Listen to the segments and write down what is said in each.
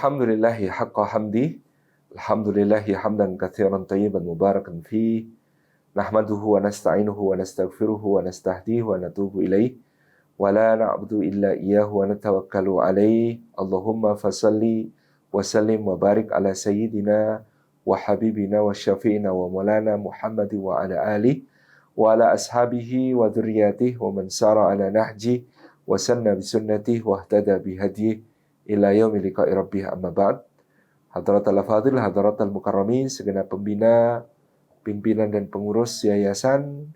Alhamdulillahi haqqa hamdi. Alhamdulillahi hamdan katsiran tayyiban mubarakan fi. Nahmaduhu wa nasta'inuhu wa nastaghfiruhu wa nastahdihi wa natubu ilaih. Wa la na'budu illa iyyahu wa natawakkalu alaih. Allahumma fasalli wa sallim wa barik ala sayyidina wa habibina wa syafi'ina wa maulana Muhammad wa ala alihi wa ala ashabihi wa dzurriyyatihi wa man sara ala nahji wa sanna bi sunnatihi wa ihtada bi hadihi ila yaumi liqa'i rabbih, amma ba'd. Hadratal afadil, hadratal mukarramin, segenap pembina, pimpinan dan pengurus yayasan,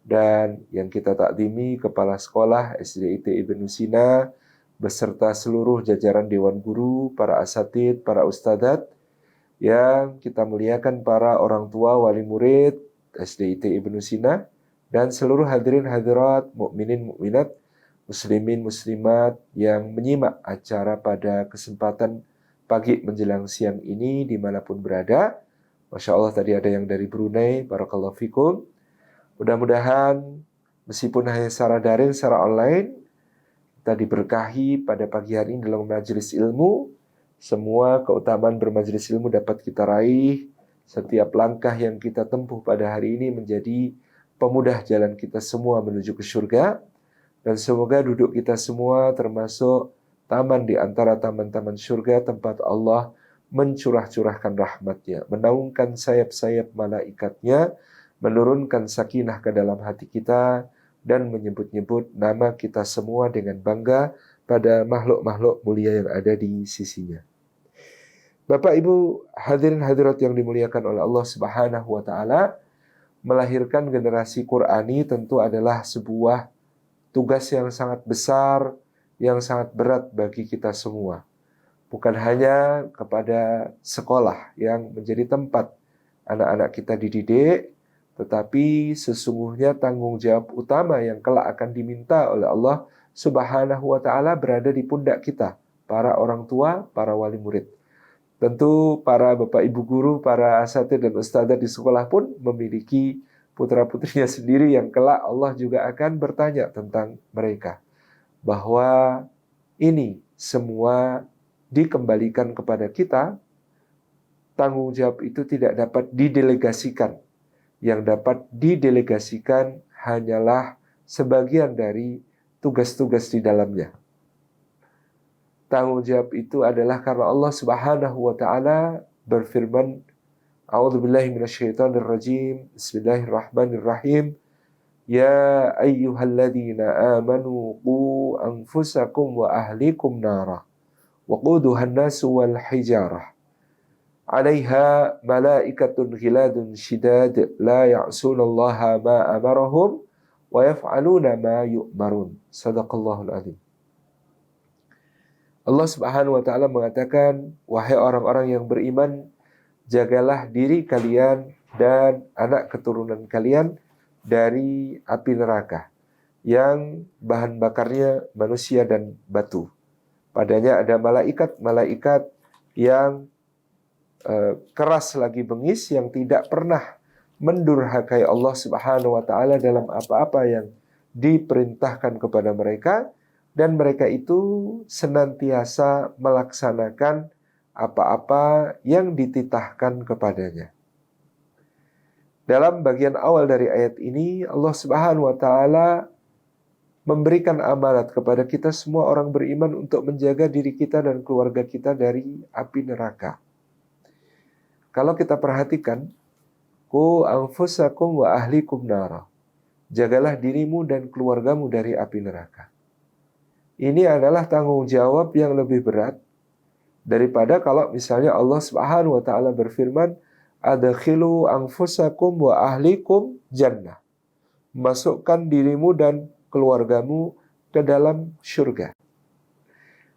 dan yang kita takdimi Kepala Sekolah SDIT Ibnu Sina beserta seluruh jajaran Dewan Guru, para asatidz, para ustadzat, yang kita muliakan para orang tua, wali murid SDIT Ibnu Sina, dan seluruh hadirin hadirat, mukminin mukminat, muslimin muslimat yang menyimak acara pada kesempatan pagi menjelang siang ini dimanapun berada. Masya Allah, tadi ada yang dari Brunei, barakallahu fikum. Mudah-mudahan meskipun hanya secara daring, secara online, kita diberkahi pada pagi hari ini dalam majelis ilmu. Semua keutamaan bermajelis ilmu dapat kita raih. Setiap langkah yang kita tempuh pada hari ini menjadi pemudah jalan kita semua menuju ke surga. Dan semoga duduk kita semua termasuk taman di antara taman-taman surga, tempat Allah mencurah-curahkan rahmatnya, menaungkan sayap-sayap malaikatnya, menurunkan sakinah ke dalam hati kita, dan menyebut-nyebut nama kita semua dengan bangga pada makhluk-makhluk mulia yang ada di sisinya. Bapak Ibu hadirin hadirat yang dimuliakan oleh Allah Subhanahu wa Ta'ala, melahirkan generasi Qur'ani tentu adalah sebuah tugas yang sangat besar, yang sangat berat bagi kita semua. Bukan hanya kepada sekolah yang menjadi tempat anak-anak kita dididik, tetapi sesungguhnya tanggung jawab utama yang kelak akan diminta oleh Allah Subhanahu wa Ta'ala berada di pundak kita, para orang tua, para wali murid. Tentu para bapak ibu guru, para asatidz dan ustadzah di sekolah pun memiliki putra-putrinya sendiri yang kelak Allah juga akan bertanya tentang mereka. Bahwa ini semua dikembalikan kepada kita, tanggung jawab itu tidak dapat didelegasikan. Yang dapat didelegasikan hanyalah sebagian dari tugas-tugas di dalamnya. Tanggung jawab itu adalah karena Allah Subhanahu wa Ta'ala berfirman, A'udzubillahi minasyaitonirrajim. Bismillahirrahmanirrahim. Ya ayyuhalladzina amanu qu anfusakum wa ahlikum nara wa quduhan nasu wal hijarah 'alaiha malaikatun ghiladun shidad la ya'sunallaha ma amarahum wa yaf'aluna ma yu'marun. Shadaqallahul azim. Allah Subhanahu wa Ta'ala mengatakan, wahai orang-orang yang beriman, jagalah diri kalian dan anak keturunan kalian dari api neraka yang bahan bakarnya manusia dan batu. Padanya ada malaikat-malaikat yang keras lagi bengis, yang tidak pernah mendurhakai Allah Subhanahu wa Ta'ala dalam apa-apa yang diperintahkan kepada mereka, dan mereka itu senantiasa melaksanakan apa-apa yang dititahkan kepadanya. Dalam bagian awal dari ayat ini, Allah Subhanahu wa Ta'ala memberikan amanat kepada kita semua orang beriman untuk menjaga diri kita dan keluarga kita dari api neraka. Kalau kita perhatikan, Qu anfusakum wa ahlikum nara. Jagalah dirimu dan keluargamu dari api neraka. Ini adalah tanggung jawab yang lebih berat daripada kalau misalnya Allah Subhanahu wa Ta'ala berfirman, adkhilu anfusakum wa ahlikum jannah. Masukkan dirimu dan keluargamu ke dalam surga.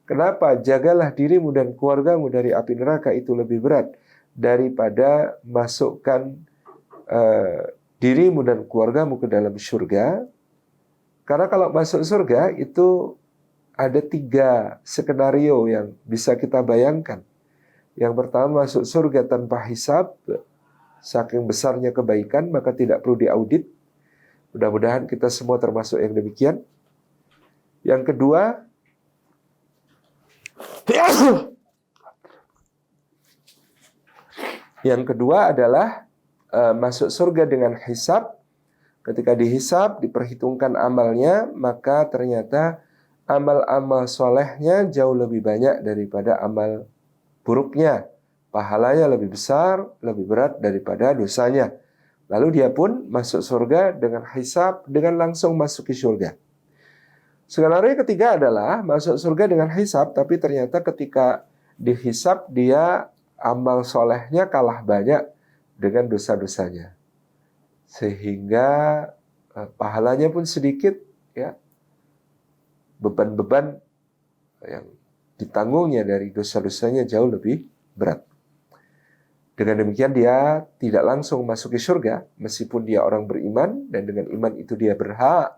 Kenapa jagalah dirimu dan keluargamu dari api neraka itu lebih berat daripada masukkan dirimu dan keluargamu ke dalam surga? Karena kalau masuk surga itu ada 3 skenario yang bisa kita bayangkan. Yang pertama, masuk surga tanpa hisab. Saking besarnya kebaikan, maka tidak perlu diaudit. Mudah-mudahan kita semua termasuk yang demikian. Yang kedua, Yang kedua adalah masuk surga dengan hisab. Ketika dihisab, diperhitungkan amalnya, maka ternyata amal-amal solehnya jauh lebih banyak daripada amal buruknya. Pahalanya lebih besar, lebih berat daripada dosanya. Lalu dia pun masuk surga dengan hisab, dengan langsung masuk ke surga. Skenario ketiga adalah masuk surga dengan hisab, tapi ternyata ketika dihisab dia amal solehnya kalah banyak dengan dosa-dosanya. Sehingga pahalanya pun sedikit, ya, beban-beban yang ditanggungnya dari dosa-dosanya jauh lebih berat. Dengan demikian dia tidak langsung masuk ke surga, meskipun dia orang beriman, dan dengan iman itu dia berhak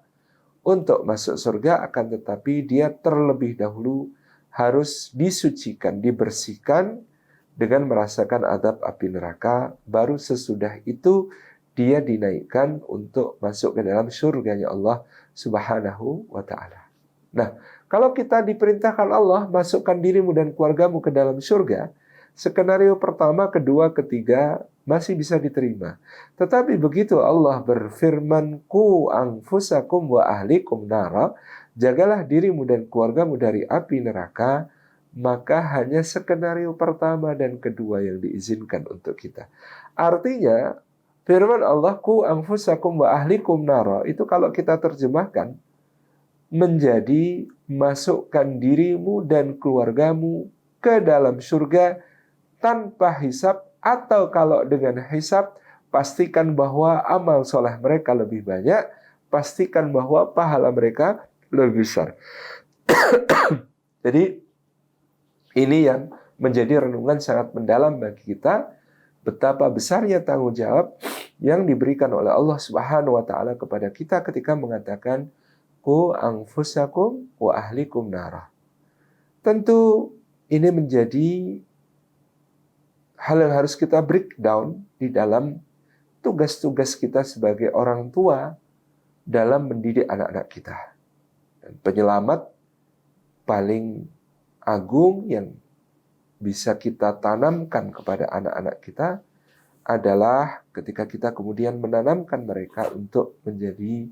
untuk masuk surga, akan tetapi dia terlebih dahulu harus disucikan, dibersihkan dengan merasakan azab api neraka, baru sesudah itu dia dinaikkan untuk masuk ke dalam surganya Allah Subhanahu wa ta'ala. Nah, kalau kita diperintahkan Allah, masukkan dirimu dan keluargamu ke dalam surga, skenario pertama, kedua, ketiga masih bisa diterima. Tetapi begitu Allah berfirman, "Qu anfusakum wa ahlikum nara," jagalah dirimu dan keluargamu dari api neraka, maka hanya skenario pertama dan kedua yang diizinkan untuk kita. Artinya, firman Allah, "Qu anfusakum wa ahlikum nara," itu kalau kita terjemahkan menjadi masukkan dirimu dan keluargamu ke dalam surga tanpa hisab, atau kalau dengan hisab, pastikan bahwa amal soleh mereka lebih banyak, pastikan bahwa pahala mereka lebih besar. Jadi ini yang menjadi renungan sangat mendalam bagi kita, betapa besarnya tanggung jawab yang diberikan oleh Allah Subhanahu wa ta'ala kepada kita ketika mengatakan, "Qu anfusakum wa ahlikum nara." Tentu ini menjadi hal yang harus kita breakdown di dalam tugas-tugas kita sebagai orang tua dalam mendidik anak-anak kita. Dan penyelamat paling agung yang bisa kita tanamkan kepada anak-anak kita adalah ketika kita kemudian menanamkan mereka untuk menjadi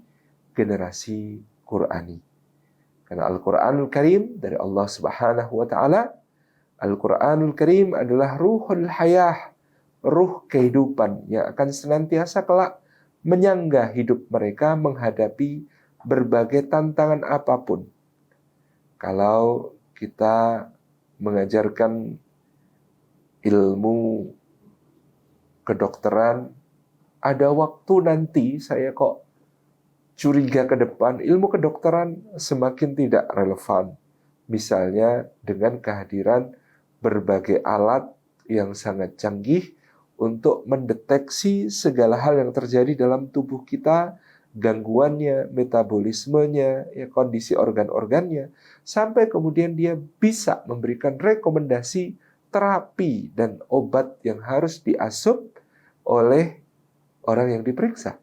generasi Qur'ani. Karena Al-Qur'anul Karim dari Allah Subhanahu wa ta'ala, Al-Quranul Karim adalah ruhul hayah, ruh kehidupan yang akan senantiasa kelak menyanggah hidup mereka menghadapi berbagai tantangan apapun. Kalau kita mengajarkan ilmu kedokteran, ada waktu nanti saya kok curiga ke depan, ilmu kedokteran semakin tidak relevan. Misalnya dengan kehadiran berbagai alat yang sangat canggih untuk mendeteksi segala hal yang terjadi dalam tubuh kita, gangguannya, metabolismenya, ya, kondisi organ-organnya, sampai kemudian dia bisa memberikan rekomendasi terapi dan obat yang harus diasup oleh orang yang diperiksa.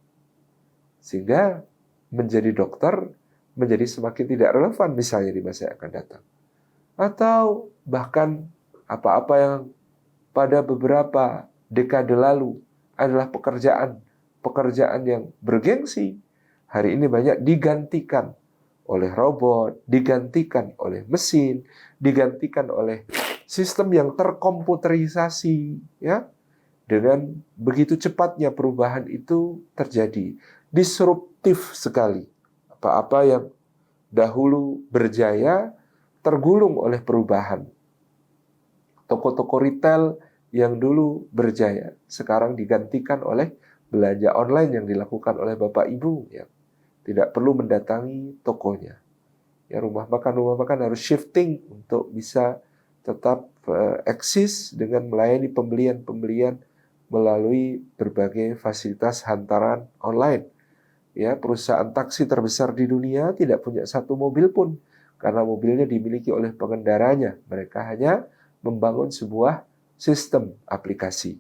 Sehingga menjadi dokter menjadi semakin tidak relevan misalnya di masa yang akan datang. Atau bahkan apa-apa yang pada beberapa dekade lalu adalah pekerjaan yang bergengsi, hari ini banyak digantikan oleh robot, digantikan oleh mesin, digantikan oleh sistem yang terkomputerisasi, ya. Dengan begitu cepatnya perubahan itu terjadi, disruptif sekali. Apa-apa yang dahulu berjaya tergulung oleh perubahan. Toko-toko retail yang dulu berjaya sekarang digantikan oleh belanja online yang dilakukan oleh Bapak Ibu, ya. Tidak perlu mendatangi tokonya. Ya, rumah makan harus shifting untuk bisa tetap eksis dengan melayani pembelian melalui berbagai fasilitas hantaran online. Ya, perusahaan taksi terbesar di dunia tidak punya satu mobil pun karena mobilnya dimiliki oleh pengendaranya. Mereka hanya membangun sebuah sistem aplikasi.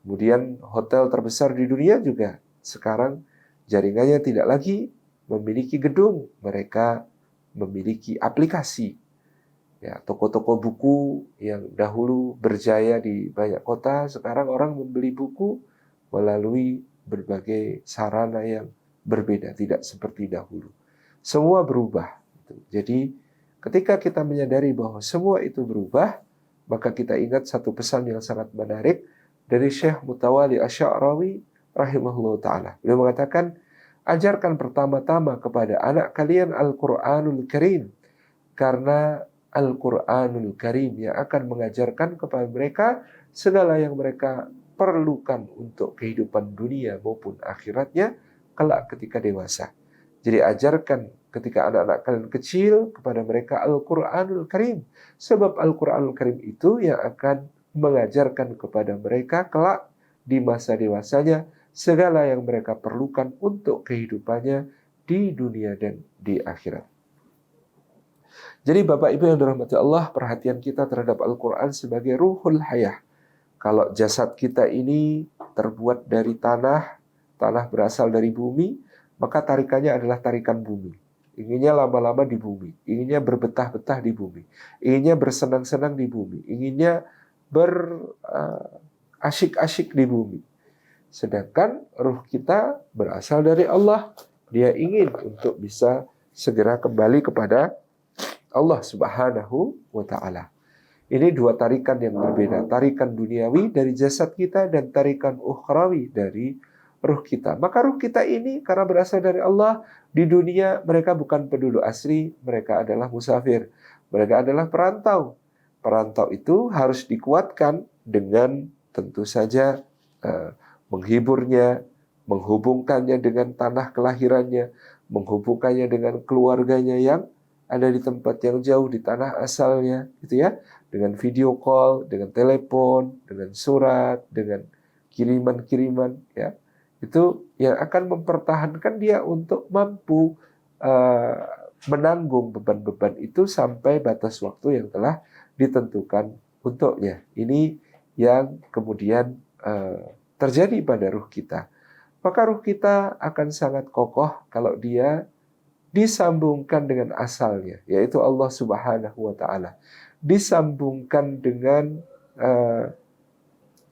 Kemudian hotel terbesar di dunia juga sekarang jaringannya tidak lagi memiliki gedung, mereka memiliki aplikasi. Ya, toko-toko buku yang dahulu berjaya di banyak kota, sekarang orang membeli buku melalui berbagai sarana yang berbeda, tidak seperti dahulu. Semua berubah. Jadi, ketika kita menyadari bahwa semua itu berubah, maka kita ingat satu pesan yang sangat menarik dari Syekh Mutawalli Asy-Sya'rawi rahimahullah ta'ala. Beliau mengatakan, ajarkan pertama-tama kepada anak kalian Al-Quranul Karim, karena Al-Quranul Karim yang akan mengajarkan kepada mereka segala yang mereka perlukan untuk kehidupan dunia maupun akhiratnya kelak ketika dewasa. Jadi ajarkan ketika anak-anak kalian kecil kepada mereka Al-Quranul Karim. Sebab Al-Quranul Karim itu yang akan mengajarkan kepada mereka kelak di masa dewasanya segala yang mereka perlukan untuk kehidupannya di dunia dan di akhirat. Jadi Bapak Ibu yang dirahmati Allah, perhatian kita terhadap Al-Quran sebagai ruhul hayah. Kalau jasad kita ini terbuat dari tanah berasal dari bumi, maka tarikannya adalah tarikan bumi. Inginnya lama-lama di bumi, inginnya berbetah-betah di bumi, inginnya bersenang-senang di bumi, inginnya berasyik-asyik di bumi. Sedangkan ruh kita berasal dari Allah. Dia ingin untuk bisa segera kembali kepada Allah Subhanahu wa ta'ala. Ini dua tarikan yang berbeda. Tarikan duniawi dari jasad kita dan tarikan ukhrawi dari ruh kita. Maka ruh kita ini karena berasal dari Allah, di dunia mereka bukan penduduk asli, mereka adalah musafir. Mereka adalah perantau. Perantau itu harus dikuatkan dengan tentu saja menghiburnya, menghubungkannya dengan tanah kelahirannya, menghubungkannya dengan keluarganya yang ada di tempat yang jauh di tanah asalnya, gitu ya, dengan video call, dengan telepon, dengan surat, dengan kiriman-kiriman, ya, itu yang akan mempertahankan dia untuk mampu menanggung beban-beban itu sampai batas waktu yang telah ditentukan untuknya. Ini yang kemudian terjadi pada ruh kita. Maka ruh kita akan sangat kokoh kalau dia disambungkan dengan asalnya, yaitu Allah Subhanahu wa ta'ala. Disambungkan dengan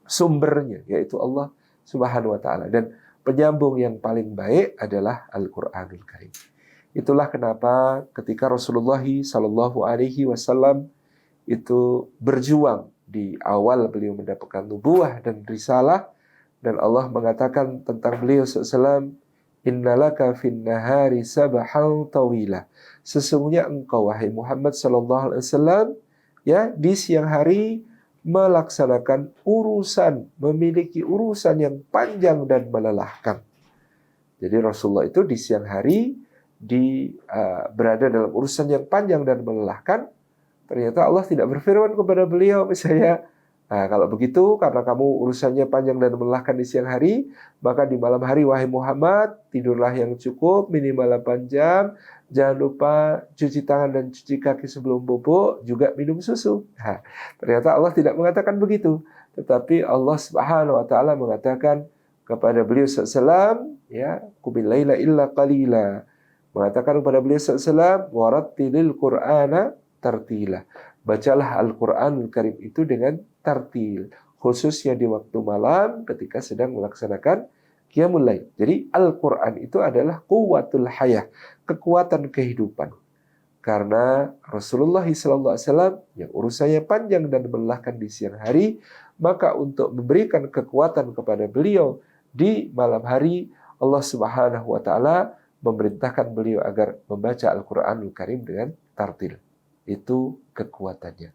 sumbernya, yaitu Allah Subhanahu wa ta'ala. Dan penyambung yang paling baik adalah Al-Quranul Karim. Itulah kenapa ketika Rasulullah Sallallahu Alaihi Wasallam itu berjuang di awal beliau mendapatkan nubuwah dan risalah, dan Allah mengatakan tentang beliau SAW, innalaka fin nahari sabahan tawila. Sesungguhnya engkau wahai Muhammad sallallahu alaihi wasallam ya di siang hari melaksanakan urusan, memiliki urusan yang panjang dan melelahkan. Jadi Rasulullah itu di siang hari berada dalam urusan yang panjang dan melelahkan. Ternyata Allah tidak berfirman kepada beliau misalnya, nah, kalau begitu, karena kamu urusannya panjang dan melelahkan di siang hari, maka di malam hari, wahai Muhammad, tidurlah yang cukup, minimal 8 jam. Jangan lupa cuci tangan dan cuci kaki sebelum bobo, juga minum susu. Nah, ternyata Allah tidak mengatakan begitu. Tetapi Allah Subhanahu wa ta'ala mengatakan kepada beliau SAW, ya, qumil laila illa qalila. Mengatakan kepada beliau SAW, warattilil Qur'ana tartila. Bacalah Al-Quranul Karim itu dengan tartil, khususnya di waktu malam ketika sedang melaksanakan qiyamul lail. Jadi Al-Quran itu adalah quwwatul hayah, kekuatan kehidupan. Karena Rasulullah SAW yang urusannya panjang dan melelahkan di siang hari, maka untuk memberikan kekuatan kepada beliau di malam hari, Allah Subhanahu wa ta'ala memerintahkan beliau agar membaca Al-Quranul Karim dengan tartil. Itu kekuatannya.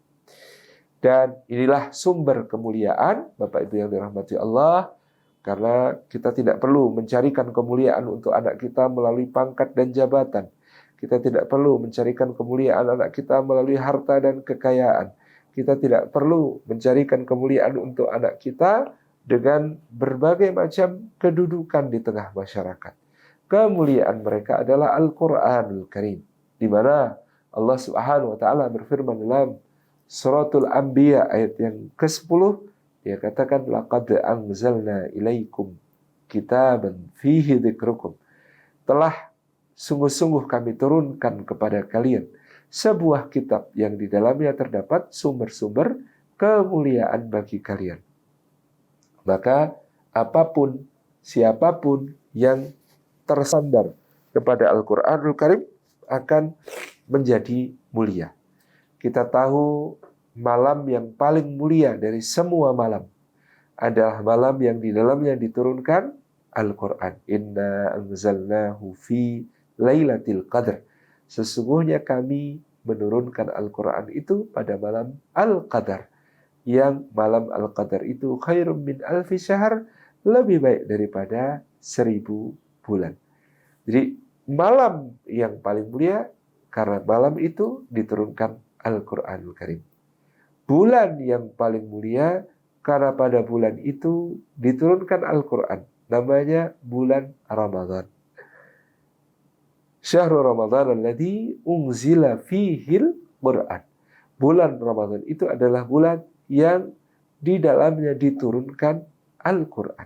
Dan inilah sumber kemuliaan, Bapak Ibu yang dirahmati Allah, karena kita tidak perlu mencarikan kemuliaan untuk anak kita melalui pangkat dan jabatan. Kita tidak perlu mencarikan kemuliaan anak kita melalui harta dan kekayaan. Kita tidak perlu mencarikan kemuliaan untuk anak kita dengan berbagai macam kedudukan di tengah masyarakat. Kemuliaan mereka adalah Al-Quranul Karim, di mana Allah Subhanahu wa ta'ala berfirman dalam Suratul Anbiya ayat yang ke-10, dia katakan laqad anzalna ilaikum kitaban fihi dzikrukum. Telah sungguh-sungguh kami turunkan kepada kalian sebuah kitab yang di dalamnya terdapat sumber-sumber kemuliaan bagi kalian. Maka apapun, siapapun yang tersandar kepada Al-Quranul Karim akan menjadi mulia. Kita tahu malam yang paling mulia dari semua malam adalah malam yang di dalamnya diturunkan Al-Quran. Inna anzalnahu fi lailatul qadr. Sesungguhnya kami menurunkan Al-Quran itu pada malam Al-Qadar. Yang malam Al-Qadar itu khairum min alfi syahr, lebih baik daripada 1000 bulan. Jadi malam yang paling mulia karena malam itu diturunkan Al-Quranul Karim. Bulan yang paling mulia karena pada bulan itu diturunkan Al-Quran. Namanya bulan Ramadan. Syahrul Ramadan alladzi unzila fihil Quran. Bulan Ramadan itu adalah bulan yang di dalamnya diturunkan Al-Quran.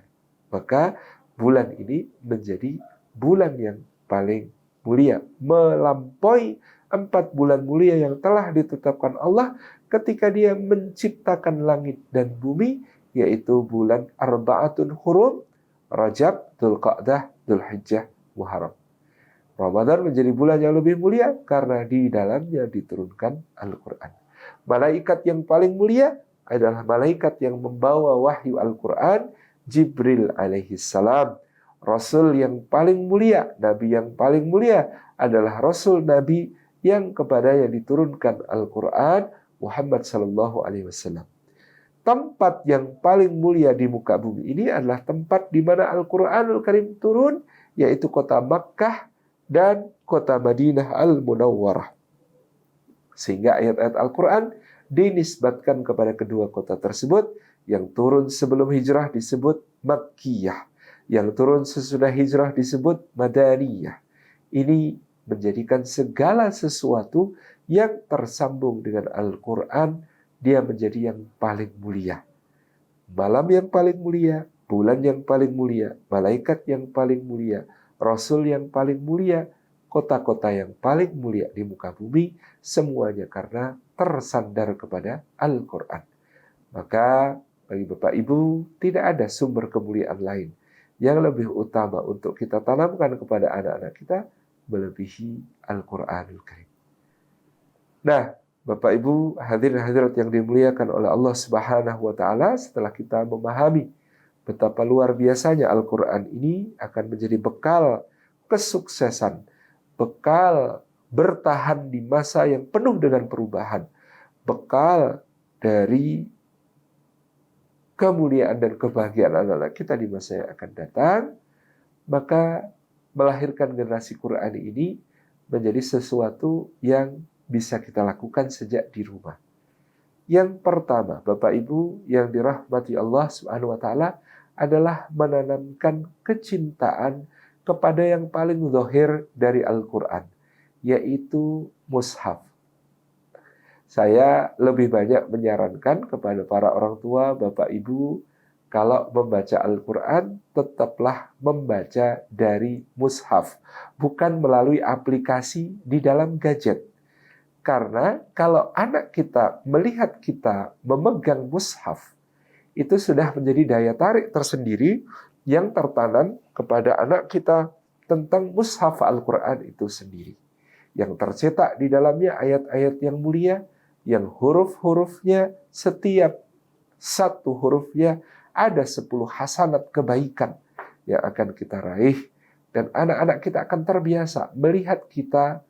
Maka bulan ini menjadi bulan yang paling mulia, melampaui 4 bulan mulia yang telah ditetapkan Allah ketika Dia menciptakan langit dan bumi, yaitu bulan Arba'atun Hurum, Rajab, Dzulqa'dah, Dzulhijjah, Muharram. Ramadan menjadi bulan yang lebih mulia karena di dalamnya diturunkan Al-Quran. Malaikat yang paling mulia adalah malaikat yang membawa wahyu Al-Quran, Jibril alaihi salam. Rasul yang paling mulia, Nabi yang paling mulia adalah Rasul Nabi yang kepadanya diturunkan Al-Quran, Muhammad sallallahu alaihi wasallam. Tempat yang paling mulia di muka bumi ini adalah tempat di mana Al-Quranul Karim turun, yaitu kota Makkah dan kota Madinah Al-Munawwarah. Sehingga ayat-ayat Al-Quran dinisbatkan kepada kedua kota tersebut. Yang turun sebelum hijrah disebut Makkiyah, yang turun sesudah hijrah disebut Madaniyah. Ini menjadikan segala sesuatu yang tersambung dengan Al-Quran, dia menjadi yang paling mulia. Malam yang paling mulia, bulan yang paling mulia, malaikat yang paling mulia, Rasul yang paling mulia, kota-kota yang paling mulia di muka bumi, semuanya karena tersandar kepada Al-Quran. Maka bagi Bapak Ibu, tidak ada sumber kemuliaan lain yang lebih utama untuk kita tanamkan kepada anak-anak kita melebihi Al-Quranul Karim. Nah, Bapak Ibu, hadirin hadirat yang dimuliakan oleh Allah Subhanahu wa taala, setelah kita memahami betapa luar biasanya Al-Quran ini akan menjadi bekal kesuksesan, bekal bertahan di masa yang penuh dengan perubahan, bekal dari kemuliaan dan kebahagiaan anak-anak kita di masa yang akan datang, maka melahirkan generasi Quran ini menjadi sesuatu yang bisa kita lakukan sejak di rumah. Yang pertama, Bapak Ibu yang dirahmati Allah Subhanahu wa taala, adalah menanamkan kecintaan kepada yang paling zahir dari Al-Quran, yaitu mushaf. Saya lebih banyak menyarankan kepada para orang tua, Bapak Ibu, kalau membaca Al-Quran, tetaplah membaca dari mushaf, bukan melalui aplikasi di dalam gadget. Karena kalau anak kita melihat kita memegang mushaf, itu sudah menjadi daya tarik tersendiri yang tertanam kepada anak kita tentang mushaf Al-Quran itu sendiri. Yang tercetak di dalamnya ayat-ayat yang mulia, yang huruf-hurufnya, setiap satu hurufnya ada 10 hasanat kebaikan yang akan kita raih. Dan anak-anak kita akan terbiasa melihat kita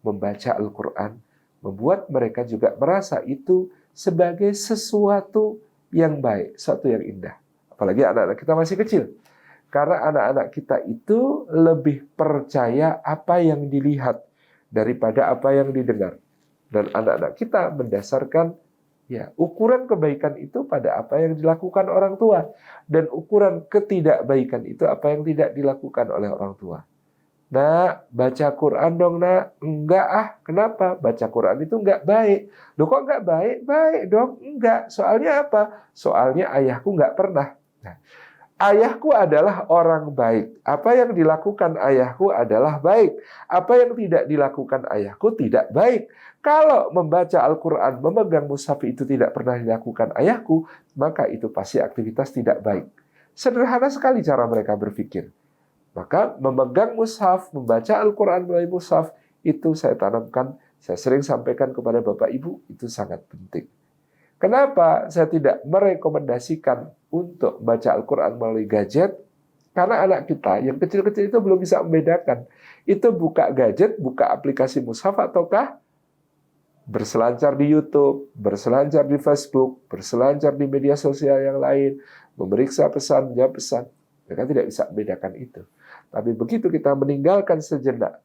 membaca Al-Quran, membuat mereka juga merasa itu sebagai sesuatu yang baik, sesuatu yang indah. Apalagi anak-anak kita masih kecil. Karena anak-anak kita itu lebih percaya apa yang dilihat daripada apa yang didengar. Dan anak-anak kita mendasarkan ukuran kebaikan itu pada apa yang dilakukan orang tua. Dan ukuran ketidakbaikan itu apa yang tidak dilakukan oleh orang tua. Nak, baca Quran dong nak. Enggak kenapa? Baca Quran itu enggak baik. Loh kok enggak baik? Baik dong. Enggak. Soalnya apa? Soalnya ayahku enggak pernah. Nah, Ayahku adalah orang baik. Apa yang dilakukan ayahku adalah baik. Apa yang tidak dilakukan ayahku tidak baik. Kalau membaca Al-Quran, memegang mushaf itu tidak pernah dilakukan ayahku, maka itu pasti aktivitas tidak baik. Sederhana sekali cara mereka berpikir. Maka memegang mushaf, membaca Al-Quran melalui mushaf, itu saya tanamkan, saya sering sampaikan kepada Bapak Ibu, itu sangat penting. Kenapa saya tidak merekomendasikan untuk baca Al-Quran melalui gadget? Karena anak kita yang kecil-kecil itu belum bisa membedakan. Itu buka gadget, buka aplikasi mushaf, ataukah berselancar di YouTube, berselancar di Facebook, berselancar di media sosial yang lain, memeriksa pesan, menjawab pesan. Mereka tidak bisa membedakan itu. Tapi begitu kita meninggalkan sejenak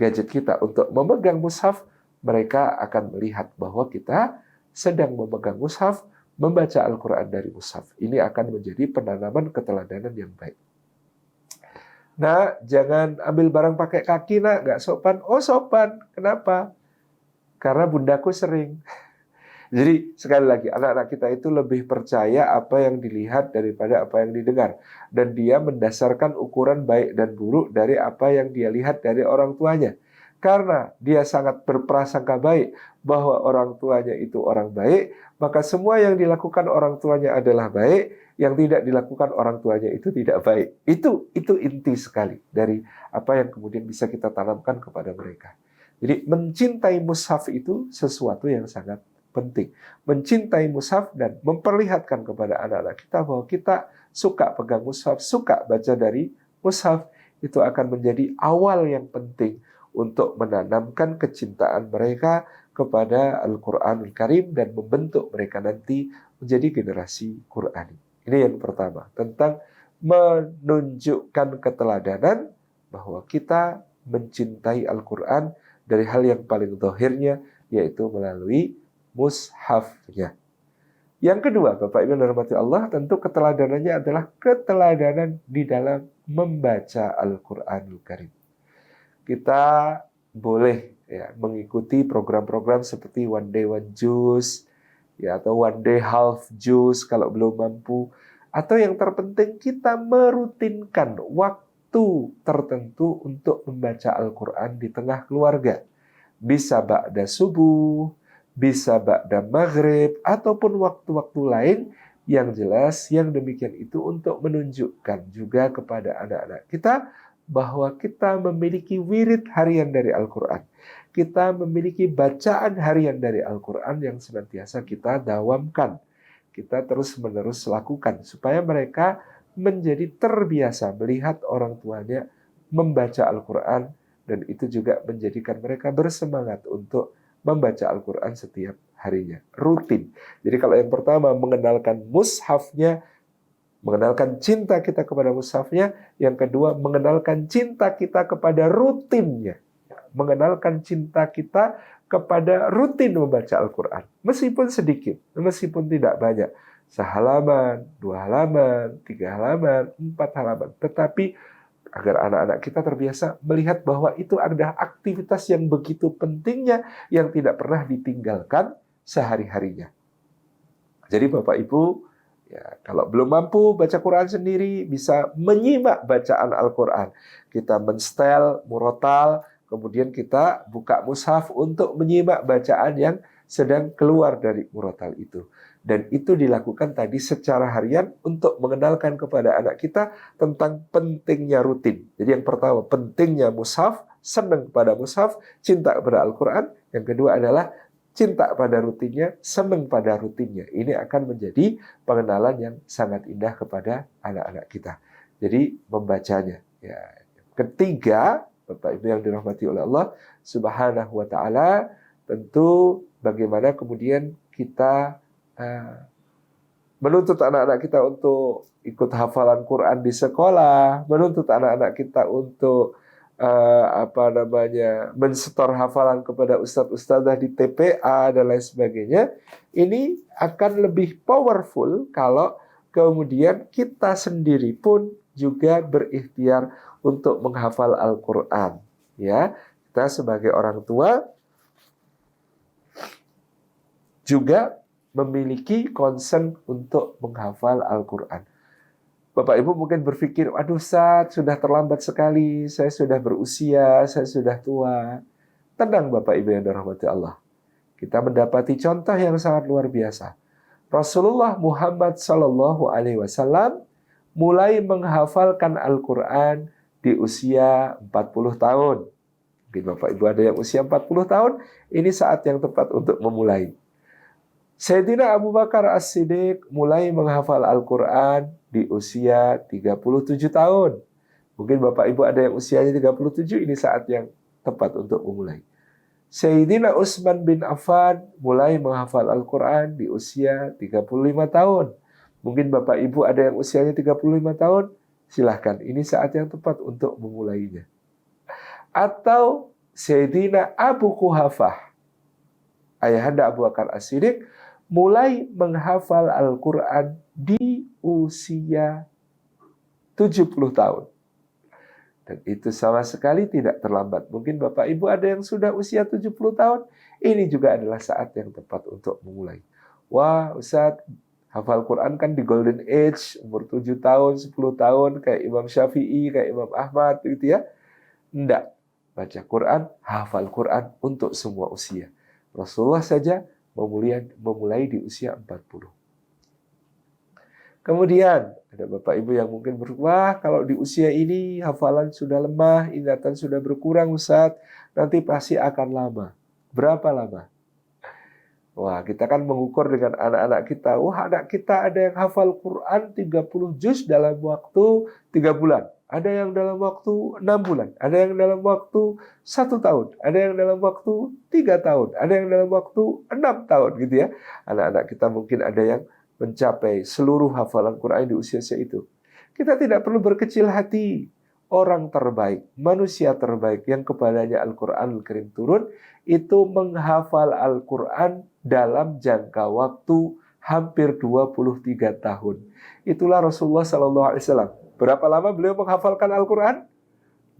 gadget kita untuk memegang mushaf, mereka akan melihat bahwa kita sedang memegang mushaf, membaca Al-Quran dari mushaf. Ini akan menjadi penanaman keteladanan yang baik. Nah, jangan ambil barang pakai kaki, nak, nggak sopan. Oh, sopan. Kenapa? Karena bundaku sering. Jadi, sekali lagi, anak-anak kita itu lebih percaya apa yang dilihat daripada apa yang didengar. Dan dia mendasarkan ukuran baik dan buruk dari apa yang dia lihat dari orang tuanya. Karena dia sangat berprasangka baik bahwa orang tuanya itu orang baik, maka semua yang dilakukan orang tuanya adalah baik, yang tidak dilakukan orang tuanya itu tidak baik. Itu inti sekali dari apa yang kemudian bisa kita tanamkan kepada mereka. Jadi mencintai mushaf itu sesuatu yang sangat penting. Mencintai mushaf dan memperlihatkan kepada anak-anak kita bahwa kita suka pegang mushaf, suka baca dari mushaf, itu akan menjadi awal yang penting untuk menanamkan kecintaan mereka kepada Al-Quranul Karim dan membentuk mereka nanti menjadi generasi Qurani. Ini yang pertama, tentang menunjukkan keteladanan bahwa kita mencintai Al-Quran dari hal yang paling zahirnya, yaitu melalui mushafnya. Yang kedua, Bapak Ibu yang dirahmati Allah, tentu keteladanannya adalah keteladanan di dalam membaca Al-Quranul Karim. Kita boleh ya mengikuti program-program seperti One Day One Juz ya, atau One Day Half Juz kalau belum mampu, atau yang terpenting kita merutinkan waktu tertentu untuk membaca Al-Quran di tengah keluarga. Bisa ba'da subuh, bisa ba'da maghrib, ataupun waktu-waktu lain. Yang jelas yang demikian itu untuk menunjukkan juga kepada anak-anak kita bahwa kita memiliki wirid harian dari Al-Quran. Kita memiliki bacaan harian dari Al-Quran yang senantiasa kita dawamkan. Kita terus-menerus lakukan supaya mereka menjadi terbiasa melihat orang tuanya membaca Al-Quran, dan itu juga menjadikan mereka bersemangat untuk membaca Al-Quran setiap harinya. Rutin. Jadi kalau yang pertama mengenalkan mushafnya, mengenalkan cinta kita kepada mushafnya. Yang kedua, mengenalkan cinta kita kepada rutinnya. Mengenalkan cinta kita kepada rutin membaca Al-Quran. Meskipun sedikit, meskipun tidak banyak. Sehalaman, 2 halaman, 3 halaman, 4 halaman. Tetapi agar anak-anak kita terbiasa melihat bahwa itu ada aktivitas yang begitu pentingnya, yang tidak pernah ditinggalkan sehari-harinya. Jadi Bapak Ibu, ya, kalau belum mampu baca Quran sendiri, bisa menyimak bacaan Al-Quran. Kita menstel, murotal, kemudian kita buka mushaf untuk menyimak bacaan yang sedang keluar dari murotal itu. Dan itu dilakukan tadi secara harian untuk mengenalkan kepada anak kita tentang pentingnya rutin. Jadi yang pertama, pentingnya mushaf, senang pada mushaf, cinta kepada Al-Quran. Yang kedua adalah cinta pada rutinnya, senang pada rutinnya. Ini akan menjadi pengenalan yang sangat indah kepada anak-anak kita. Jadi membacanya. Ya. Ketiga, Bapak Ibu yang dirahmati oleh Allah Subhanahu wa Ta'ala, tentu bagaimana kemudian kita menuntut anak-anak kita untuk ikut hafalan Quran di sekolah, menuntut anak-anak kita untuk mensetor hafalan kepada ustadz-ustadzah di TPA dan lain sebagainya. Ini akan lebih powerful kalau kemudian kita sendiri pun juga berikhtiar untuk menghafal Al-Quran. Ya, kita sebagai orang tua juga memiliki concern untuk menghafal Al-Quran. Bapak Ibu mungkin berpikir, aduh Ustaz, sudah terlambat sekali, saya sudah berusia, saya sudah tua. Tenang Bapak Ibu yang dirahmati Allah. Kita mendapati contoh yang sangat luar biasa. Rasulullah Muhammad Sallallahu Alaihi Wasallam mulai menghafalkan Al-Quran di usia 40 tahun. Mungkin Bapak Ibu ada yang usia 40 tahun, ini saat yang tepat untuk memulai. Sayyidina Abu Bakar As-Siddiq mulai menghafal Al-Quran di usia 37 tahun. Mungkin Bapak Ibu ada yang usianya 37, ini saat yang tepat untuk memulai. Sayyidina Utsman bin Affan mulai menghafal Al-Quran di usia 35 tahun. Mungkin Bapak Ibu ada yang usianya 35 tahun, silahkan, ini saat yang tepat untuk memulainya. Atau Sayyidina Abu Quhafah, ayahanda Abu Bakar As-Siddiq, mulai menghafal Al-Quran di usia 70 tahun. Dan itu sama sekali tidak terlambat. Mungkin Bapak Ibu ada yang sudah usia 70 tahun, ini juga adalah saat yang tepat untuk memulai. Wah, Ustadz, hafal Quran kan di golden age, umur 7 tahun, 10 tahun, kayak Imam Syafi'i, kayak Imam Ahmad, gitu ya. Enggak. Baca Quran, hafal Quran untuk semua usia. Rasulullah saja memulai di usia 40. Kemudian, ada Bapak Ibu yang mungkin wah kalau di usia ini hafalan sudah lemah, ingatan sudah berkurang Ustaz, nanti pasti akan lama. Berapa lama? Wah, kita kan mengukur dengan anak-anak kita. Wah, anak kita ada yang hafal Quran 30 juz dalam waktu 3 bulan. Ada yang dalam waktu 6 bulan. Ada yang dalam waktu 1 tahun. Ada yang dalam waktu 3 tahun. Ada yang dalam waktu 6 tahun gitu ya. Anak-anak kita mungkin ada yang mencapai seluruh hafalan Quran di usia itu. Kita tidak perlu berkecil hati. Orang terbaik, manusia terbaik yang kepadanya Al-Quran Al-Karim turun, itu menghafal Al-Quran dalam jangka waktu hampir 23 tahun. Itulah Rasulullah SAW. Berapa lama beliau menghafalkan Al-Quran?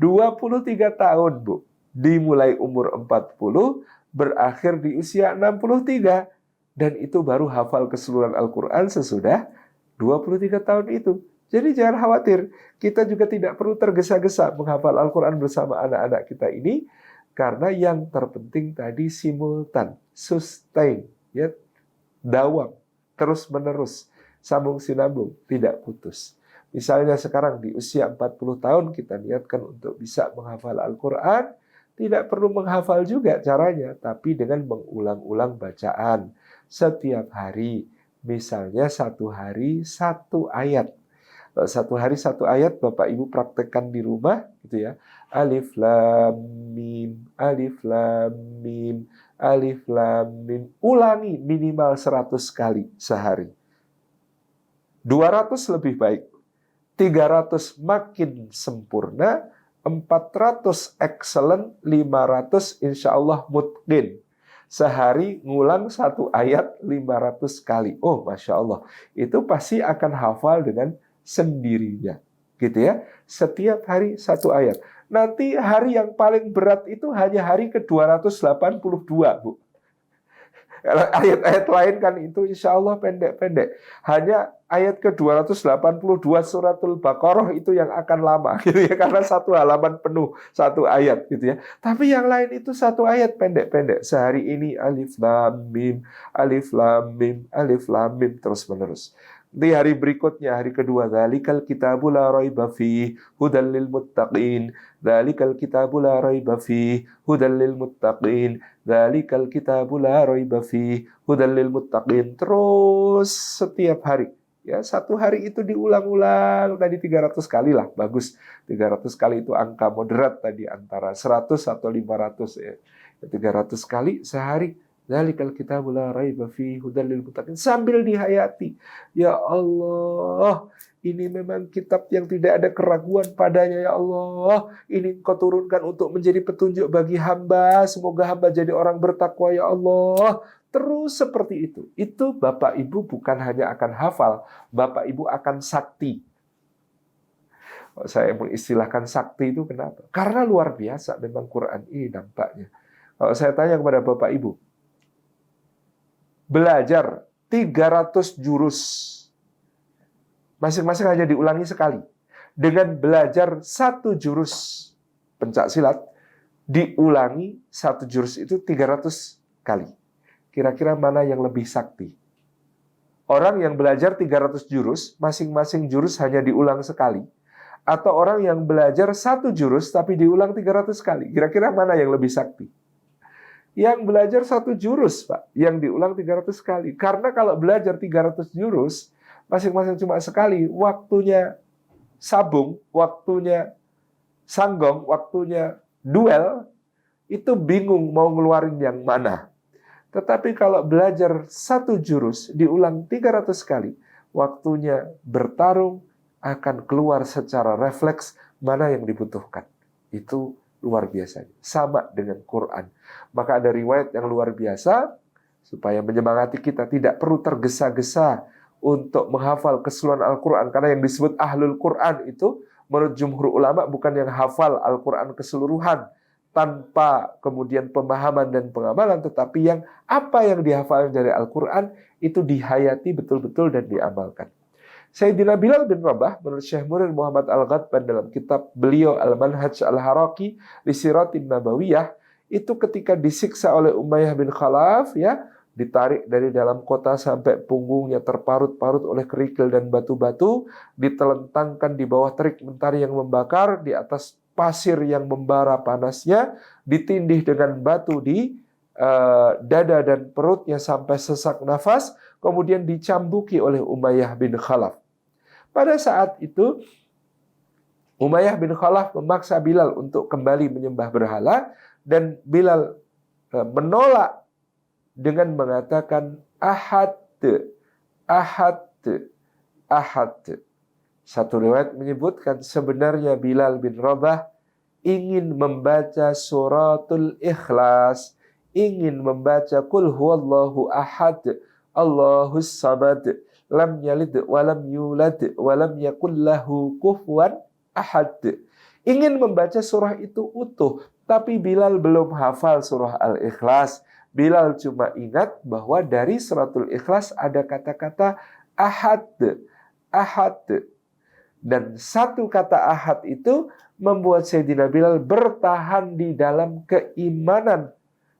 23 tahun, Bu. Dimulai umur 40, berakhir di usia 63. Dan itu baru hafal keseluruhan Al-Quran sesudah 23 tahun itu. Jadi jangan khawatir, kita juga tidak perlu tergesa-gesa menghafal Al-Quran bersama anak-anak kita ini, karena yang terpenting tadi simultan, sustain, ya, dawam, terus-menerus, sambung sinambung, tidak putus. Misalnya sekarang di usia 40 tahun kita niatkan untuk bisa menghafal Al-Quran, tidak perlu menghafal juga caranya, tapi dengan mengulang-ulang bacaan setiap hari. Misalnya 1 hari 1 ayat. 1 hari 1 ayat Bapak Ibu praktekkan di rumah gitu ya. Alif lam mim, alif lam mim, alif lam mim. Ulangi minimal 100 kali sehari. 200 lebih baik. 300 makin sempurna, 400 excellent, 500 insya Allah mutqin. Sehari ngulang 1 ayat 500 kali. Oh, Masya Allah. Itu pasti akan hafal dengan sendirinya. Gitu ya. Setiap hari 1 ayat. Nanti hari yang paling berat itu hanya hari ke-282, Bu. Ayat-ayat lain kan itu insya Allah pendek-pendek. Hanya ayat ke-282 suratul Baqarah itu yang akan lama gitu ya, karena 1 halaman penuh 1 ayat gitu ya. Tapi yang lain itu 1 ayat pendek-pendek. Sehari ini alif lam mim, alif lam mim, alif lam mim, terus menerus. Di hari berikutnya, hari kedua, dzalikal kitabu la raiba fihi hudal lil muttaqin, dzalikal kitabu la raiba fihi hudal lil muttaqin, dzalikal kitabu la raiba fihi hudal lil muttaqin. Terus setiap hari. Ya, 1 hari itu diulang-ulang tadi 300 kali lah, bagus. 300 kali itu angka moderat tadi, antara 100 atau 500 ya. 300 kali sehari. Dzalikal kitabu la raiba fihi hudal lil muttaqin, sambil dihayati. Ya Allah, ini memang kitab yang tidak ada keraguan padanya ya Allah. Ini Engkau turunkan untuk menjadi petunjuk bagi hamba. Semoga hamba jadi orang bertakwa ya Allah. Terus seperti itu. Itu Bapak Ibu bukan hanya akan hafal, Bapak Ibu akan sakti. Saya mengistilahkan sakti itu kenapa? Karena luar biasa memang Quran ini dampaknya. Kalau saya tanya kepada Bapak Ibu, belajar 300 jurus masing-masing hanya diulangi sekali. Dengan belajar satu jurus pencak silat, diulangi satu jurus itu 300 kali. Kira-kira mana yang lebih sakti? Orang yang belajar 300 jurus, masing-masing jurus hanya diulang sekali. Atau orang yang belajar satu jurus tapi diulang 300 kali. Kira-kira mana yang lebih sakti? Yang belajar satu jurus, Pak. Yang diulang 300 kali. Karena kalau belajar 300 jurus, masing-masing cuma sekali. Waktunya sabung, waktunya sanggong, waktunya duel, itu bingung mau ngeluarin yang mana. Tetapi kalau belajar satu jurus diulang 300 kali, waktunya bertarung akan keluar secara refleks mana yang dibutuhkan. Itu luar biasa. Sama dengan Quran. Maka ada riwayat yang luar biasa, supaya menyemangati kita tidak perlu tergesa-gesa untuk menghafal keseluruhan Al-Quran. Karena yang disebut Ahlul Quran itu, menurut jumhur ulama, bukan yang hafal Al-Quran keseluruhan, tanpa kemudian pemahaman dan pengamalan, tetapi yang apa yang dihafal dari Al-Quran itu dihayati betul-betul dan diamalkan. Sayyidina Bilal bin Rabah, menurut Syekh Munir Muhammad Al-Ghadban dalam kitab beliau Al-Manhaj Al-Haraki li Siratin Nabawiyah, itu ketika disiksa oleh Umayyah bin Khalaf, ya, ditarik dari dalam kota sampai punggungnya terparut-parut oleh kerikil dan batu-batu, ditelentangkan di bawah terik mentari yang membakar, di atas pasir yang membara panasnya, ditindih dengan batu di dada dan perutnya sampai sesak nafas, kemudian dicambuki oleh Umayyah bin Khalaf. Pada saat itu, Umayyah bin Khalaf memaksa Bilal untuk kembali menyembah berhala, dan Bilal menolak dengan mengatakan ahad, ahad, ahad. Satu riwayat menyebutkan sebenarnya Bilal bin Rabah ingin membaca suratul Ikhlas, ingin membaca Qul huwallahu ahad, Allahus samad, lam yalid walam yulad walam yakul lahu kufuwan ahad. Ingin membaca surah itu utuh, tapi Bilal belum hafal surah Al-Ikhlas. Bilal cuma ingat bahwa dari suratul Ikhlas ada kata-kata ahad, ahad. Dan satu kata ahad itu membuat Sayyidina Bilal bertahan di dalam keimanan,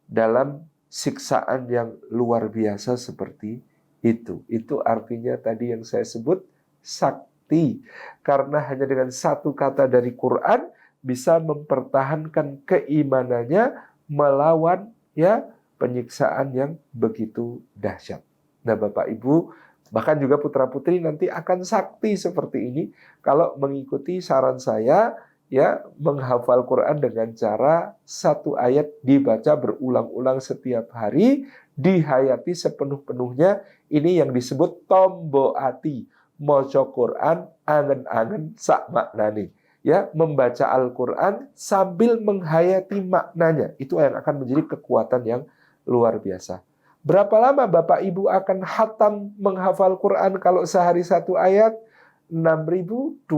dalam siksaan yang luar biasa seperti itu. Itu artinya tadi yang saya sebut sakti. Karena hanya dengan satu kata dari Quran bisa mempertahankan keimanannya melawan, ya, penyiksaan yang begitu dahsyat. Nah, Bapak Ibu, bahkan juga putra-putri nanti akan sakti seperti ini kalau mengikuti saran saya, ya, menghafal Quran dengan cara satu ayat dibaca berulang-ulang setiap hari, dihayati sepenuh-penuhnya. Ini yang disebut tombo ati, maca Quran angen-angen sak maknane. Ya, membaca Al-Quran sambil menghayati maknanya. Itu yang akan menjadi kekuatan yang luar biasa. Berapa lama Bapak Ibu akan khatam menghafal Quran kalau sehari satu ayat? 6.236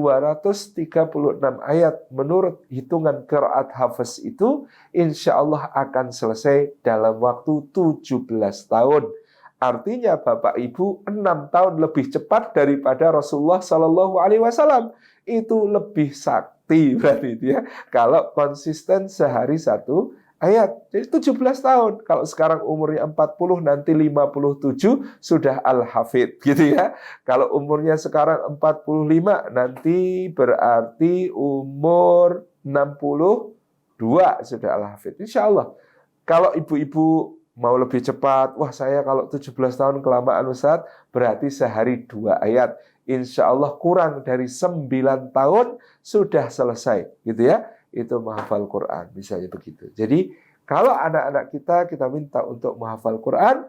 ayat. Menurut hitungan qiraat hafiz itu, insya Allah akan selesai dalam waktu 17 tahun. Artinya Bapak Ibu 6 tahun lebih cepat daripada Rasulullah Shallallahu Alaihi Wasallam. Itu lebih sakti berarti itu, ya. Kalau konsisten sehari satu ayat. Jadi 17 tahun. Kalau sekarang umurnya 40, nanti 57 sudah al-hafidh, gitu ya. Kalau umurnya sekarang 45, nanti berarti umur 62 sudah al-hafidh. Insya Allah. Kalau ibu-ibu mau lebih cepat, wah saya kalau 17 tahun kelamaan Ustaz, berarti sehari 2 ayat. Insya Allah kurang dari 9 tahun sudah selesai, gitu ya. Itu menghafal Quran, misalnya begitu. Jadi kalau anak-anak kita minta untuk menghafal Quran,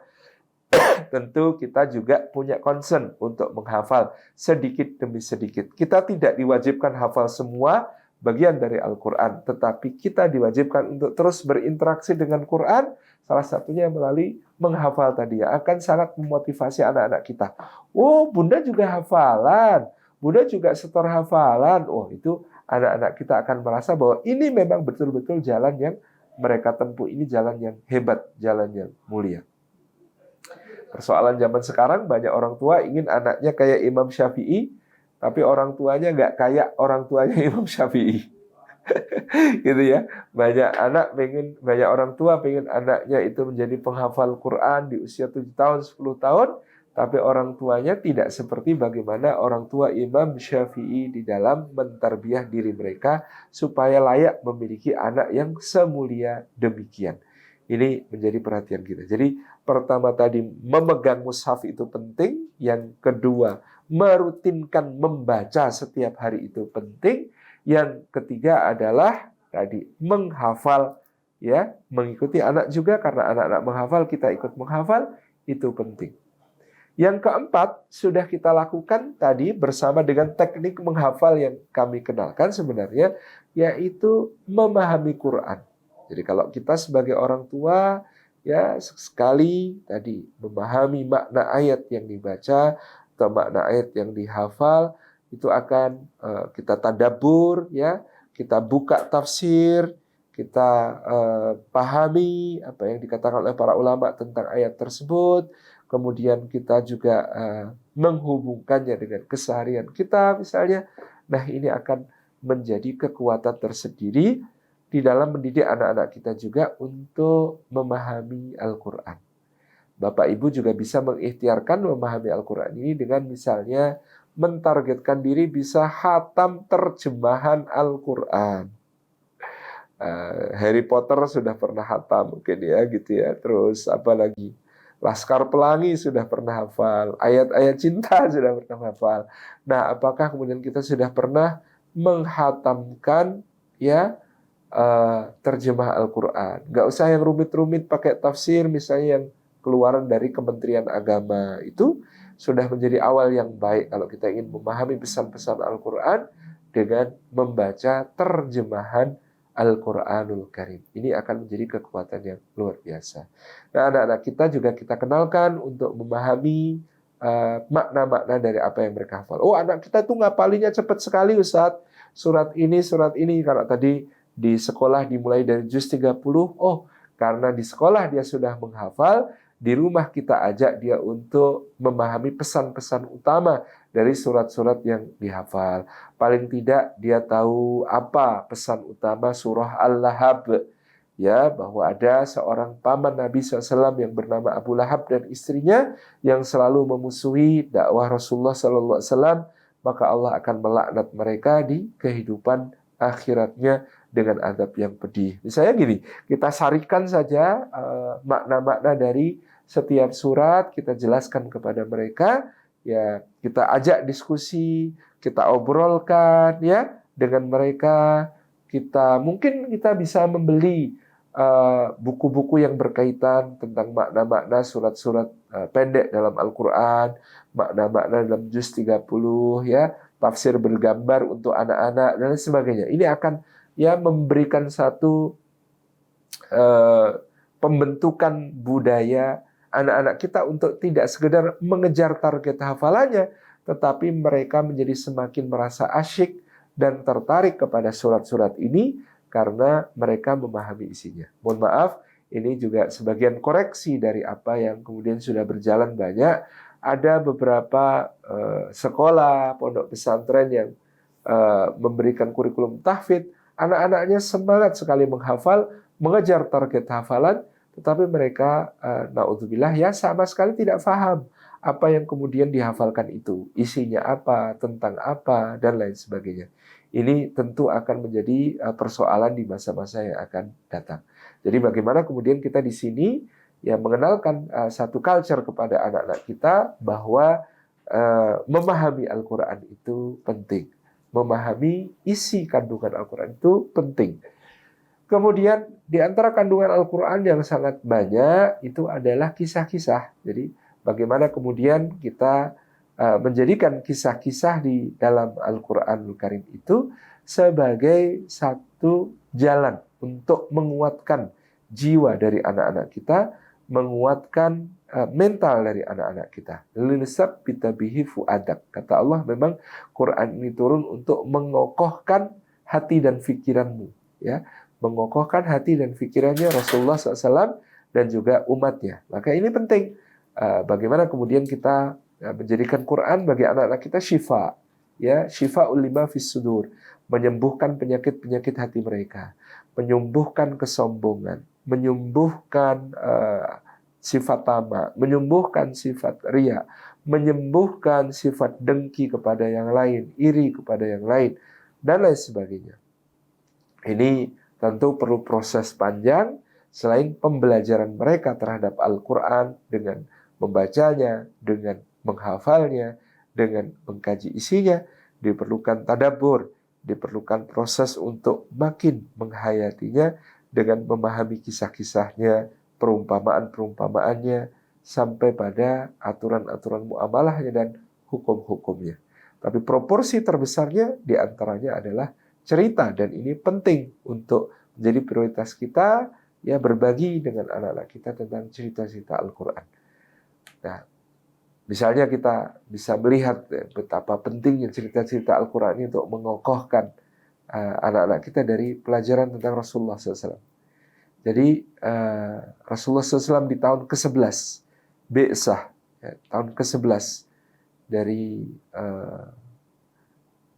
tentu kita juga punya concern untuk menghafal sedikit demi sedikit. Kita tidak diwajibkan hafal semua bagian dari Al-Quran, tetapi kita diwajibkan untuk terus berinteraksi dengan Quran, salah satunya melalui menghafal tadi, ya. Akan sangat memotivasi anak-anak kita. Oh, Bunda juga hafalan, Bunda juga setor hafalan. Oh, itu anak-anak kita akan merasa bahwa ini memang betul-betul jalan yang mereka tempuh, ini jalan yang hebat, jalan yang mulia. Persoalan zaman sekarang, banyak orang tua ingin anaknya kayak Imam Syafi'i, tapi orang tuanya nggak kayak orang tuanya Imam Syafi'i. Gitu ya. Banyak orang tua pengen anaknya itu menjadi penghafal Quran di usia 7 tahun, 10 tahun, tapi orang tuanya tidak seperti bagaimana orang tua Imam Syafi'i di dalam mentarbiyah diri mereka supaya layak memiliki anak yang semulia demikian. Ini menjadi perhatian kita. Jadi pertama tadi memegang mushaf itu penting, yang kedua merutinkan membaca setiap hari itu penting, yang ketiga adalah tadi menghafal, ya, mengikuti anak juga, karena anak-anak menghafal kita ikut menghafal, itu penting. Yang keempat sudah kita lakukan tadi bersama dengan teknik menghafal yang kami kenalkan sebenarnya, yaitu memahami Quran. Jadi kalau kita sebagai orang tua, ya, sekali tadi memahami makna ayat yang dibaca atau makna ayat yang dihafal, itu akan kita tadabbur, ya, kita buka tafsir, kita pahami apa yang dikatakan oleh para ulama tentang ayat tersebut. Kemudian kita juga menghubungkannya dengan keseharian kita misalnya. Nah, ini akan menjadi kekuatan tersendiri di dalam mendidik anak-anak kita juga untuk memahami Al-Quran. Bapak Ibu juga bisa mengikhtiarkan memahami Al-Quran ini dengan misalnya mentargetkan diri bisa khatam terjemahan Al-Quran. Harry Potter sudah pernah khatam mungkin ya gitu ya. Terus apa lagi? Laskar Pelangi sudah pernah hafal, ayat-ayat cinta sudah pernah hafal. Nah, apakah kemudian kita sudah pernah menghatamkan, ya, terjemah Al-Quran? Nggak usah yang rumit-rumit pakai tafsir, misalnya yang keluaran dari Kementerian Agama. Itu sudah menjadi awal yang baik kalau kita ingin memahami pesan-pesan Al-Quran dengan membaca terjemahan Al-Quranul Karim. Ini akan menjadi kekuatan yang luar biasa. Nah, anak-anak kita juga kita kenalkan untuk memahami makna-makna dari apa yang mereka hafal. Oh, anak kita tuh ngapalinya cepat sekali, Ustadz. Surat ini. Karena tadi di sekolah dimulai dari juz 30. Oh, karena di sekolah dia sudah menghafal, di rumah kita ajak dia untuk memahami pesan-pesan utama dari surat-surat yang dihafal. Paling tidak dia tahu apa pesan utama surah Al-Lahab. Ya, bahwa ada seorang paman Nabi SAW yang bernama Abu Lahab dan istrinya yang selalu memusuhi dakwah Rasulullah SAW, maka Allah akan melaknat mereka di kehidupan akhiratnya dengan azab yang pedih. Misalnya gini, kita sarikan saja makna-makna dari setiap surat, kita jelaskan kepada mereka, ya, kita ajak diskusi, kita obrolkan, ya, dengan mereka. Mungkin kita bisa membeli buku-buku yang berkaitan tentang makna-makna surat-surat pendek dalam Al-Quran, makna-makna dalam juz 30, ya, tafsir bergambar untuk anak-anak dan sebagainya. Ini akan, ya, memberikan satu pembentukan budaya anak-anak kita untuk tidak sekedar mengejar target hafalannya, tetapi mereka menjadi semakin merasa asyik dan tertarik kepada surat-surat ini karena mereka memahami isinya. Mohon maaf, ini juga sebagian koreksi dari apa yang kemudian sudah berjalan banyak. Ada beberapa sekolah, pondok pesantren yang memberikan kurikulum tahfidz, anak-anaknya semangat sekali menghafal, mengejar target hafalan, tetapi mereka, naudzubillah, ya, sama sekali tidak paham apa yang kemudian dihafalkan itu, isinya apa, tentang apa, dan lain sebagainya. Ini tentu akan menjadi persoalan di masa-masa yang akan datang. Jadi bagaimana kemudian kita di sini, ya, mengenalkan satu culture kepada anak-anak kita bahwa memahami Al-Quran itu penting. Memahami isi kandungan Al-Quran itu penting. Kemudian di antara kandungan Al-Quran yang sangat banyak itu adalah kisah-kisah. Jadi bagaimana kemudian kita menjadikan kisah-kisah di dalam Al-Quranul Karim itu sebagai satu jalan untuk menguatkan jiwa dari anak-anak kita, menguatkan mental dari anak-anak kita. Linsab bitabihi fuadak. Kata Allah, memang Quran ini turun untuk mengokohkan hati dan pikiranmu, ya, mengokohkan hati dan pikirannya Rasulullah SAW dan juga umatnya. Maka ini penting. Bagaimana kemudian kita menjadikan Quran bagi anak-anak kita syifa, ya syifa'ul lima fis sudur, menyembuhkan penyakit-penyakit hati mereka, menyembuhkan kesombongan, menyembuhkan sifat tamak, menyembuhkan sifat riya, menyembuhkan sifat dengki kepada yang lain, iri kepada yang lain, dan lain sebagainya. Ini tentu perlu proses panjang. Selain pembelajaran mereka terhadap Al-Quran dengan membacanya, dengan menghafalnya, dengan mengkaji isinya, diperlukan tadabbur, diperlukan proses untuk makin menghayatinya dengan memahami kisah-kisahnya, perumpamaan-perumpamaannya, sampai pada aturan-aturan muamalahnya dan hukum-hukumnya. Tapi proporsi terbesarnya diantaranya adalah cerita, dan ini penting untuk menjadi prioritas kita, ya, berbagi dengan anak-anak kita tentang cerita-cerita Al-Quran. Nah, misalnya kita bisa melihat betapa pentingnya cerita-cerita Al-Quran ini untuk mengokohkan anak-anak kita dari pelajaran tentang Rasulullah SAW. Jadi Rasulullah SAW di tahun ke-11 Bi'sah, ya, tahun ke-11 dari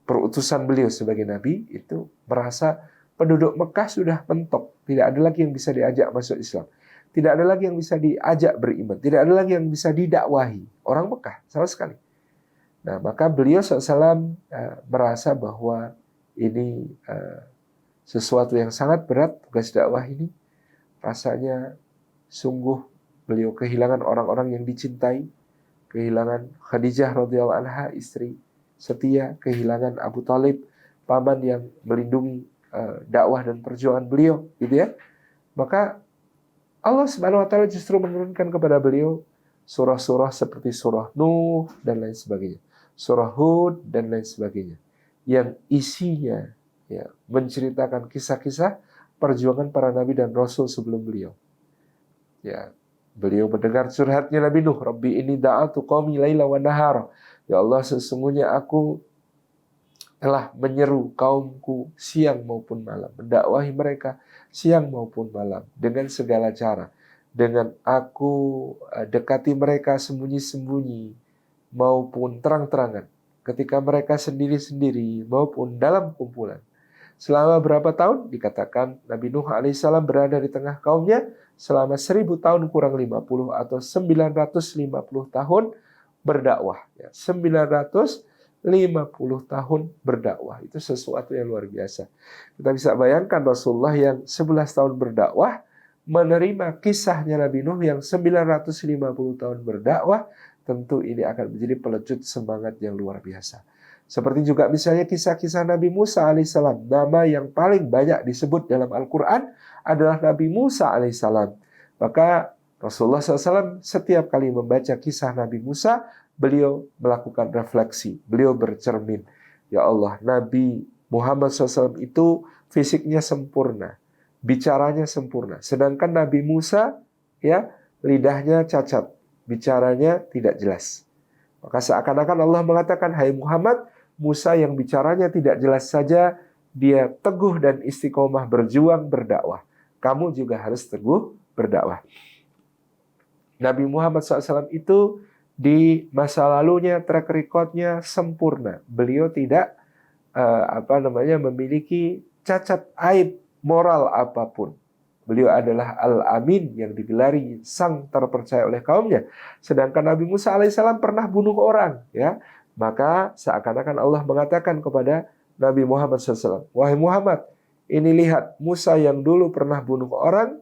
perutusan beliau sebagai Nabi, itu merasa penduduk Mekah sudah mentok. Tidak ada lagi yang bisa diajak masuk Islam. Tidak ada lagi yang bisa diajak beriman. Tidak ada lagi yang bisa didakwahi. Orang Mekah, sama sekali. Nah, maka beliau SAW merasa bahwa ini sesuatu yang sangat berat, tugas dakwah ini. Rasanya sungguh beliau kehilangan orang-orang yang dicintai. Kehilangan Khadijah radhiyallahu anha, istri setia, kehilangan Abu Thalib, paman yang melindungi dakwah dan perjuangan beliau, gitu ya. Maka Allah Subhanahu wa taala justru menurunkan kepada beliau surah-surah seperti surah Nuh dan lain sebagainya, surah Hud dan lain sebagainya, yang isinya, ya, menceritakan kisah-kisah perjuangan para nabi dan rasul sebelum beliau. Ya, beliau mendengar curhatnya Nabi Nuh, Rabbi ini da'atu qaumi laila wa nahara. Ya Allah, sesungguhnya aku telah menyeru kaumku siang maupun malam, mendakwahi mereka siang maupun malam dengan segala cara. Dengan aku dekati mereka sembunyi-sembunyi maupun terang-terangan, ketika mereka sendiri-sendiri maupun dalam kumpulan. Selama berapa tahun? Dikatakan Nabi Nuh alaihissalam berada di tengah kaumnya selama 1000 tahun kurang 50 atau 950 tahun berdakwah. 950 tahun berdakwah. Itu sesuatu yang luar biasa. Kita bisa bayangkan Rasulullah yang 11 tahun berdakwah menerima kisahnya Nabi Nuh yang 950 tahun berdakwah. Tentu ini akan menjadi pelecut semangat yang luar biasa. Seperti juga misalnya kisah-kisah Nabi Musa alaihissalam. Nama yang paling banyak disebut dalam Al-Quran adalah Nabi Musa alaihissalam. Maka Rasulullah SAW setiap kali membaca kisah Nabi Musa, beliau melakukan refleksi, beliau bercermin. Ya Allah, Nabi Muhammad SAW itu fisiknya sempurna, bicaranya sempurna. Sedangkan Nabi Musa, ya, lidahnya cacat, bicaranya tidak jelas. Maka seakan-akan Allah mengatakan, hai Muhammad, Musa yang bicaranya tidak jelas saja, dia teguh dan istiqomah berjuang berdakwah. Kamu juga harus teguh berdakwah. Nabi Muhammad SAW itu di masa lalunya, track record-nya sempurna. Beliau tidak memiliki cacat aib moral apapun. Beliau adalah Al-Amin yang digelari sang terpercaya oleh kaumnya. Sedangkan Nabi Musa alaihissalam pernah bunuh orang, ya. Maka seakan-akan Allah mengatakan kepada Nabi Muhammad SAW, wahai Muhammad, ini lihat Musa yang dulu pernah bunuh orang,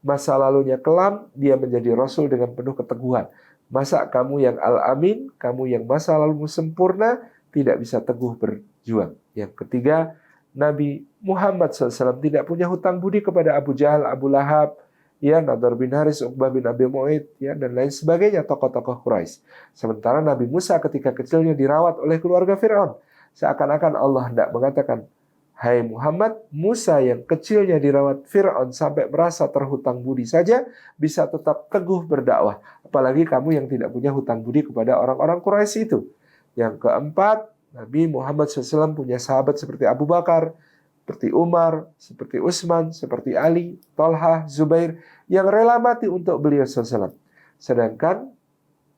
masa lalunya kelam, dia menjadi Rasul dengan penuh keteguhan. Masa kamu yang Al-Amin, kamu yang masa lalumu sempurna, tidak bisa teguh berjuang. Yang ketiga, Nabi Muhammad SAW tidak punya hutang budi kepada Abu Jahal, Abu Lahab, ya, Nadhr bin Haris, Uqbah bin Abi Mu'ayth, ya, dan lain sebagainya, tokoh-tokoh Quraisy. Sementara Nabi Musa ketika kecilnya dirawat oleh keluarga Fir'aun. Seakan-akan Allah hendak mengatakan, hai Muhammad, Musa yang kecilnya dirawat Fir'aun sampai merasa terhutang budi saja bisa tetap teguh berdakwah. Apalagi kamu yang tidak punya hutang budi kepada orang-orang Quraisy itu. Yang keempat, Nabi Muhammad SAW punya sahabat seperti Abu Bakar, seperti Umar, seperti Utsman, seperti Ali, Thalhah, Zubair, yang rela mati untuk beliau SAW. Sedangkan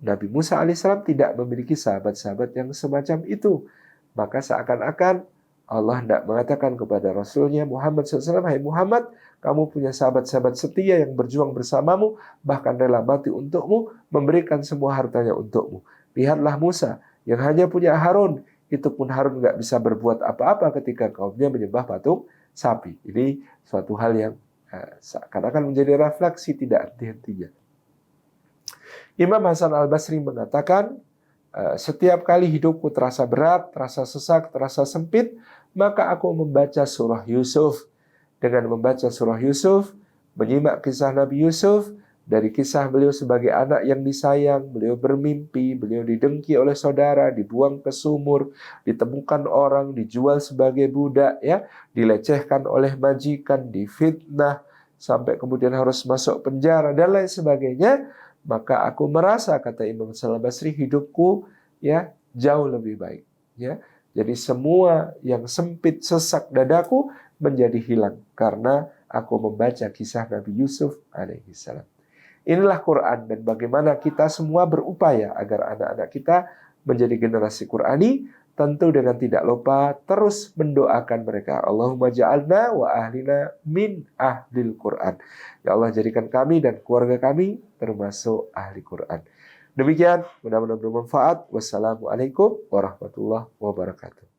Nabi Musa alaihissalam tidak memiliki sahabat-sahabat yang semacam itu. Maka seakan-akan Allah tidak mengatakan kepada Rasulnya Muhammad SAW, hai Muhammad, kamu punya sahabat-sahabat setia yang berjuang bersamamu, bahkan rela mati untukmu, memberikan semua hartanya untukmu. Lihatlah Musa, yang hanya punya Harun, itu pun Harun nggak bisa berbuat apa-apa ketika kaumnya menyembah patung sapi. Ini suatu hal yang seakan-akan menjadi refleksi tidak henti-hentinya. Imam Hasan Al-Basri mengatakan, setiap kali hidupku terasa berat, terasa sesak, terasa sempit, maka aku membaca surah Yusuf. Dengan membaca surah Yusuf, menyimak kisah Nabi Yusuf, dari kisah beliau sebagai anak yang disayang, beliau bermimpi, beliau didengki oleh saudara, dibuang ke sumur, ditemukan orang, dijual sebagai budak, ya, dilecehkan oleh majikan, difitnah, sampai kemudian harus masuk penjara, dan lain sebagainya. Maka aku merasa, kata Imam Hasan Al-Basri, hidupku ya jauh lebih baik. Ya, jadi semua yang sempit sesak dadaku menjadi hilang karena aku membaca kisah Nabi Yusuf alaihissalam. Inilah Quran, dan bagaimana kita semua berupaya agar anak-anak kita menjadi generasi Qurani, tentu dengan tidak lupa terus mendoakan mereka. Allahumma ja'alna wa ahlina min ahlil Quran. Ya Allah, jadikan kami dan keluarga kami termasuk ahli Quran. Demikian, mudah-mudahan bermanfaat. Wassalamualaikum warahmatullahi wabarakatuh.